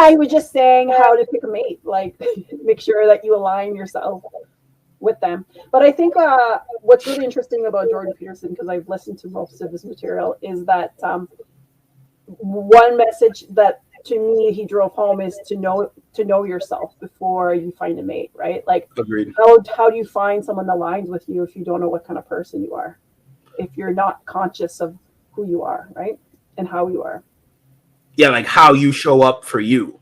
I was just saying how to pick a mate, like make sure that you align yourself with them. But I think what's really interesting about Jordan Peterson, because I've listened to most of his material, is that one message that to me he drove home is to know yourself before you find a mate, right? Like, agreed. How do you find someone that aligns with you if you don't know what kind of person you are, if you're not conscious of who you are, right, and how you are? Yeah, like how you show up for you.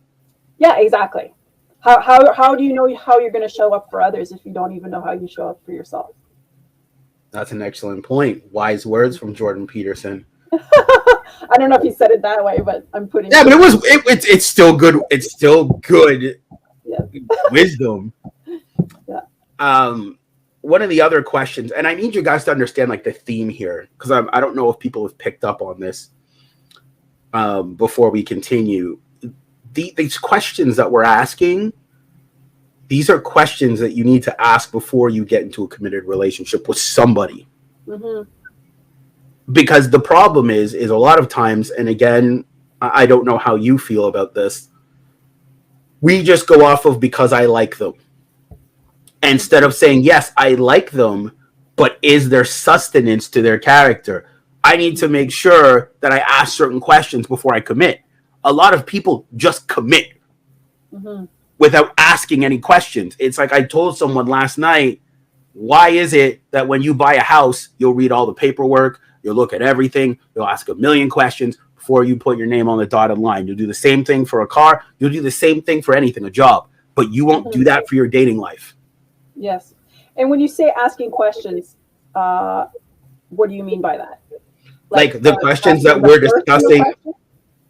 Yeah, exactly. How do you know how you're going to show up for others if you don't even know how you show up for yourself? That's an excellent point. Wise words from Jordan Peterson. I don't know if he said it that way, but I'm putting. Yeah, but it's still good. It's still good. Yeah. Wisdom. Yeah. One of the other questions, and I need you guys to understand like the theme here, because I don't know if people have picked up on this. Before we continue, these questions that we're asking, these are questions that you need to ask before you get into a committed relationship with somebody. Mm-hmm. Because the problem is a lot of times, and again, I don't know how you feel about this, we just go off of because I like them. Instead of saying, yes, I like them, but is there sustenance to their character? I need to make sure that I ask certain questions before I commit. A lot of people just commit without asking any questions. It's like I told someone last night, why is it that when you buy a house, you'll read all the paperwork, you'll look at everything, you'll ask a million questions before you put your name on the dotted line? You'll do the same thing for a car. You'll do the same thing for anything, a job. But you won't do that for your dating life. Yes. And when you say asking questions, what do you mean by that? Like the questions that we're discussing,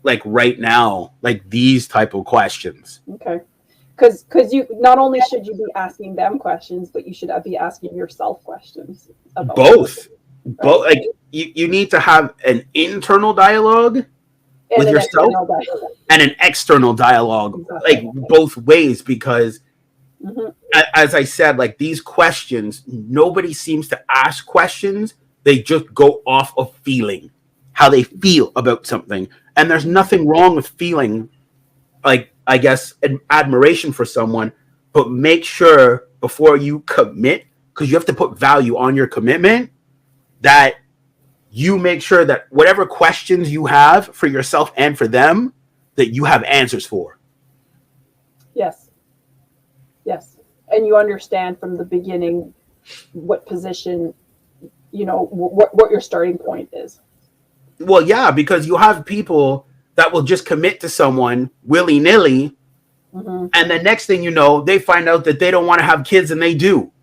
like right now, like these type of questions. Okay. Because you not only should you be asking them questions, but you should be asking yourself questions. About both. Both. Like you need to have an internal dialogue with yourself and an external dialogue, like both ways, because as I said, like these questions, nobody seems to ask questions. They just go off of feeling, how they feel about something. And there's nothing wrong with feeling, like, I guess, admiration for someone, but make sure before you commit, because you have to put value on your commitment, that you make sure that whatever questions you have for yourself and for them, that you have answers for. Yes. Yes. And you understand from the beginning what position, you know, what your starting point is. Well, yeah, because you have people that will just commit to someone willy-nilly, and the next thing you know, they find out that they don't want to have kids, and they do.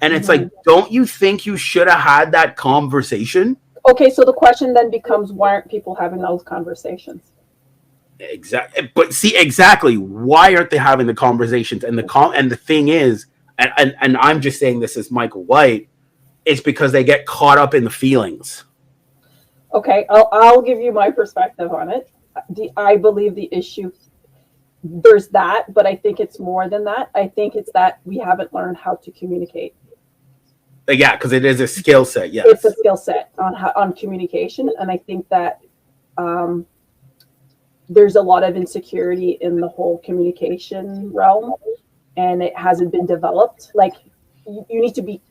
And it's like, don't you think you should have had that conversation? Okay, so the question then becomes, why aren't people having those conversations? Exactly. But see, exactly, why aren't they having the conversations? And the thing is, and I'm just saying this as Michael White, it's because they get caught up in the feelings. Okay, I'll give you my perspective on it. I believe the issue, there's that, but I think it's more than that. I think it's that we haven't learned how to communicate. Yeah, because it is a skill set. Yes, it's a skill set on communication, and I think that there's a lot of insecurity in the whole communication realm, and it hasn't been developed. Like you need to be,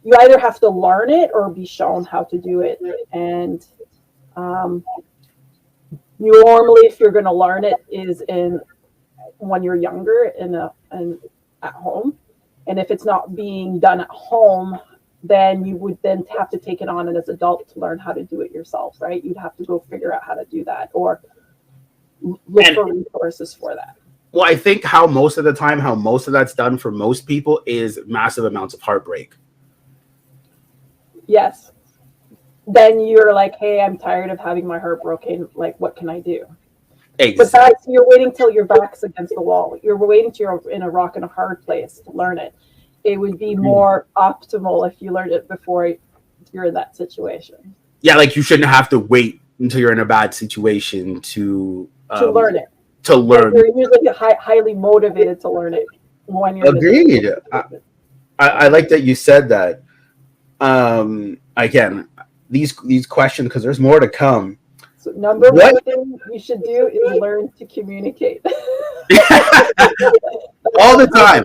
you either have to learn it or be shown how to do it, and normally, if you're going to learn it, is when you're younger and at home, and if it's not being done at home, then you would then have to take it on as an adult to learn how to do it yourself, right? You'd have to go figure out how to do that or look for resources for that. Well, I think how most of that's done for most people is massive amounts of heartbreak. Yes. Then you're like, hey, I'm tired of having my heart broken. Like, what can I do? Exactly. But you're waiting till your back's against the wall. You're waiting till you're in a rock and a hard place to learn it. It would be more optimal if you learned it before you're in that situation. Yeah, like you shouldn't have to wait until you're in a bad situation to learn it. To learn. You're usually highly motivated to learn it when you're. Agreed. I like that you said that. Again, these questions, because there's more to come. So number one thing you should do is learn to communicate. All the time.